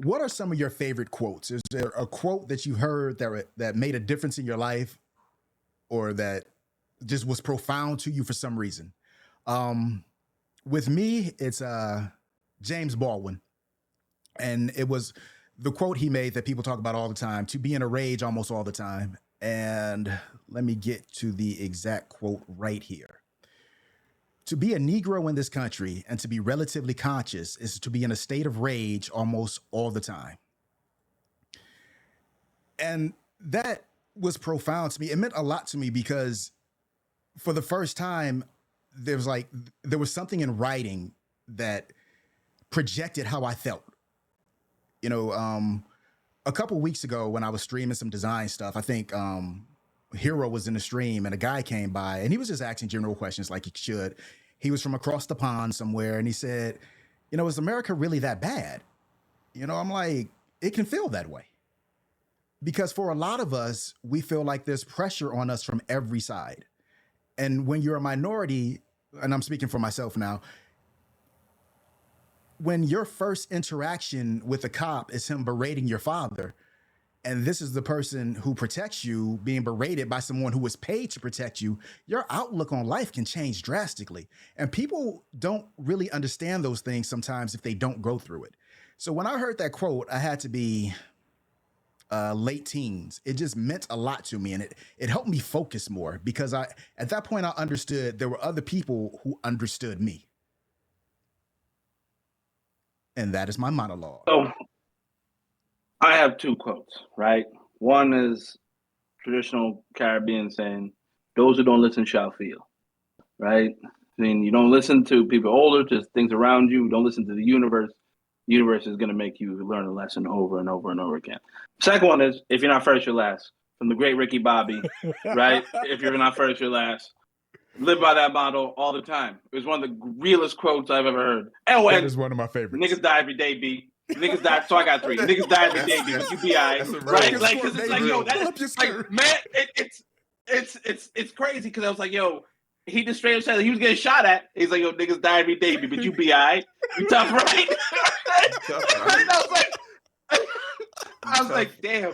what are some of your favorite quotes? Is there a quote that you heard that made a difference in your life, or that just was profound to you for some reason? With me, it's James Baldwin, and it was the quote he made that people talk about all the time: "To be in a rage almost all the time." And let me get to the exact quote right here. To be a Negro in this country and to be relatively conscious is to be in a state of rage almost all the time. And that was profound to me. It meant a lot to me because for the first time, there was something in writing that projected how I felt. You know, a couple weeks ago when I was streaming some design stuff, I think Heero was in the stream and a guy came by and he was just asking general questions like he should. He was from across the pond somewhere and he said, you know, is America really that bad? You know, I'm like, it can feel that way. Because for a lot of us, we feel like there's pressure on us from every side. And when you're a minority, and I'm speaking for myself now, when your first interaction with a cop is him berating your father, and this is the person who protects you being berated by someone who was paid to protect you, your outlook on life can change drastically. And people don't really understand those things sometimes if they don't go through it. So when I heard that quote, I had to be late teens. It just meant a lot to me, and it helped me focus more because at that point I understood there were other people who understood me. And that is my monologue. So I have two quotes, right? One is traditional Caribbean saying, those who don't listen shall feel, right? I mean, you don't listen to people older, to things around you. Don't listen to the universe. The universe is going to make you learn a lesson over and over and over again. Second one is, if you're not first, you're last. From the great Ricky Bobby, right? If you're not first, you're last. Live by that motto all the time. It was one of the realest quotes I've ever heard. And when That is one of my favorites. Niggas die every day, B. Niggas die, so I got three. Niggas die every day, B. But you be all right, right? Like, because it's like, yo, that is like, man, it's crazy. Because I was like, yo, he just straight up said he was getting shot at. He's like, yo, niggas die every day, B. But you be all right. You tough, right? I was like, damn.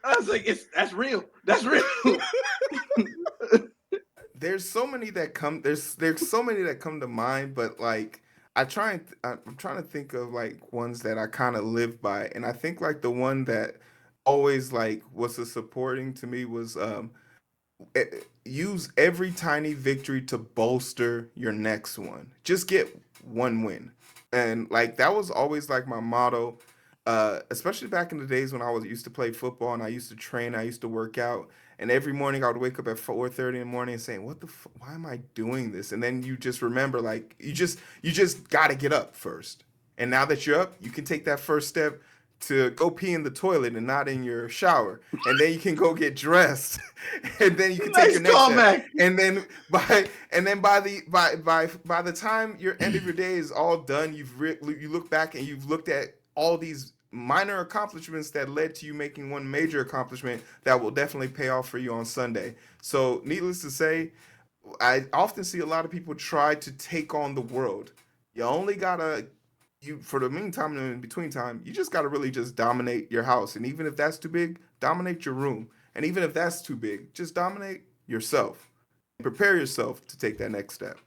I was like, that's real. That's real. There's so many that come. There's so many that come to mind, but like I'm trying to think of like ones that I kind of live by, and I think like the one that always like was a supporting to me was use every tiny victory to bolster your next one. Just get one win, and like that was always like my motto. Especially back in the days when I was used to play football and I used to train, I used to work out, and every morning I would wake up at 4:30 in the morning and saying, why am I doing this? And then you just remember, like, you just got to get up first. And now that you're up, you can take that first step to go pee in the toilet and not in your shower. And then you can go get dressed. And then you can take your next step. And then by the time your end of your day is all done, you look back and you've looked at all these minor accomplishments that led to you making one major accomplishment that will definitely pay off for you on Sunday. So needless to say, I often see a lot of people try to take on the world. You only gotta, for the meantime and in between time, you just gotta really just dominate your house. And even if that's too big, dominate your room. And even if that's too big, just dominate yourself. Prepare yourself to take that next step.